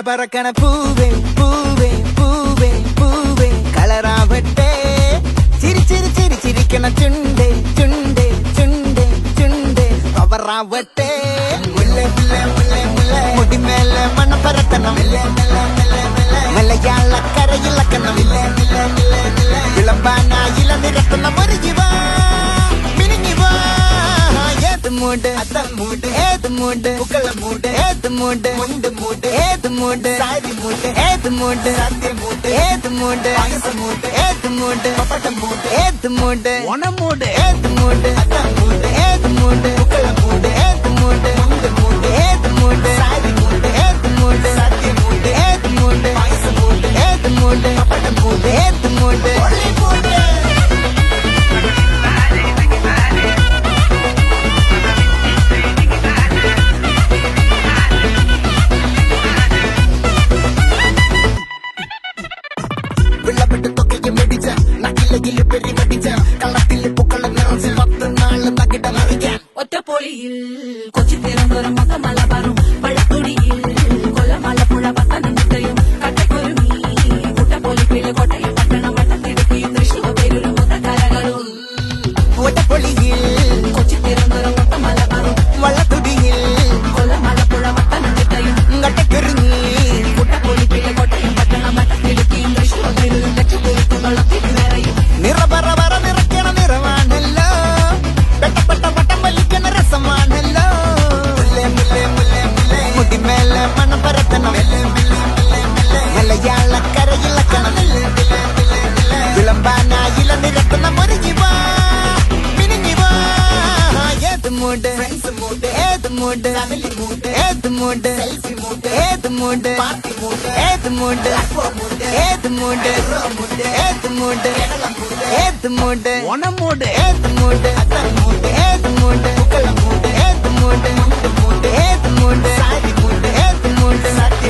பறக்கண பூவே பூவே பூவே பூவே கலராவட்டே சிரி சிரி சிரி சிரிக்கண சுண்டே சுண்டே சுண்டே சுண்டே கவராவட்டே முல்லை முல்லை முல்லை முல்லை முடி மேல மண்ண பரத்தனம் மலையாள கரையில் லக்கணம் விளம்பானா இளநிறத்தனம் மருகிவா மினிங்கிவா ஏது மூடு அத்தம் மூடு ஏது மூடு புகழ மூடு ஏது மூடு முண்டு மூடு ஏது மூடு சாரி மூடு ஏது மூடு சத்திய மூடு ஏது மூடு அயச மூடு ஏது மூடு பப்பட்ட மூடு ஏது மூடு ஒன மூடு ஏது மூடு அத்தம் மூடு ஏது மூடு புகழ மூடு ஏது மூடு முண்டு மூடு ஏது மூடு சாரி மூடு ஏது மூடு சத்திய மூடு ஏது மூடு அயச மூடு ஏது மூடு பப்பட்ட மூடு ஏது மூடு ஒளி மூடு വിളവിട്ട് തൊക്കയ്ക്ക് മെടിച്ച നക്കിലകില് പെരി മെടിച്ച കള്ളത്തില് പൂക്കള നിറച്ച് 10 നാള് തകിട മറിക്കാൻ ഒറ്റപ്പൊളിയിൽ കൊച്ചി തിരുവനന്തപുരം മൊത്തം മലബാറും പഴത്തൊടിയിൽ കൊല്ലമലപ്പുഴ പത്തനംതിട്ടയും കട്ടക്കൊരുമി കുട്ടപ്പൊലിപ്പില് കോട്ടയം പട്ടണം വട്ടത്തിടുക്കിയും തൃശ്ശൂർ പേരൂരും മുതക്കരകളും ഒറ്റപ്പൊളിയിൽ കൊച്ചി തിരുവനന്തപുരം മൊത്തം മലബാറും വള്ളത്തുടിയിൽ കൊല്ലമലപ്പുഴ പത്തനംതിട്ടയും കട്ടക്കൊരുങ്ങി കുട്ടപ്പൊലിപ്പില് കോട്ടയം പട്ടണം വട്ടത്തിടുക്കിയും തൃശ്ശൂർ പേരൂരും ലക്ഷപ്പുറത്തും വെള്ളത്തിൽ നിറയും നിറപറ പറ നിറയ്ക്കണ നിറമാണല്ലോ പെട്ടപ്പെട്ട വട്ടം വലിക്കണ രസമാണല്ലോ മുല്ലേ മുല്ലേ മുല്ലേ മുല്ലേ മുടി മേലെ മണം പരത്തണം മലയാള കരയിളക്കണം വിളമ്പാനായില നിരത്തണം ഒരുങ്ങിവാ മിനിങ്ങിവാ ഏത് മൂഡ് ഫ്രണ്ട്സ് മൂഡ് ഏത് മൂഡ് ഫാമിലി മൂഡ് ഏത് മൂഡ് സെൽഫി മൂഡ് ഏത് മൂഡ് പാർട്ടി മൂഡ് ഏത് മൂഡ് ഏത് മൂഡ് ഏത് മൂഡ് ഏത് മൂഡ് ഓണം മൂഡ് ഏത് മൂഡ് അത്തം മൂഡ് ഏത് മൂഡ് പുക്കള മൂഡ് ഏത് മൂഡ് ഏത് മൂഡ് സാരി മൂഡ് ഏത് മൂഡ് സത്യ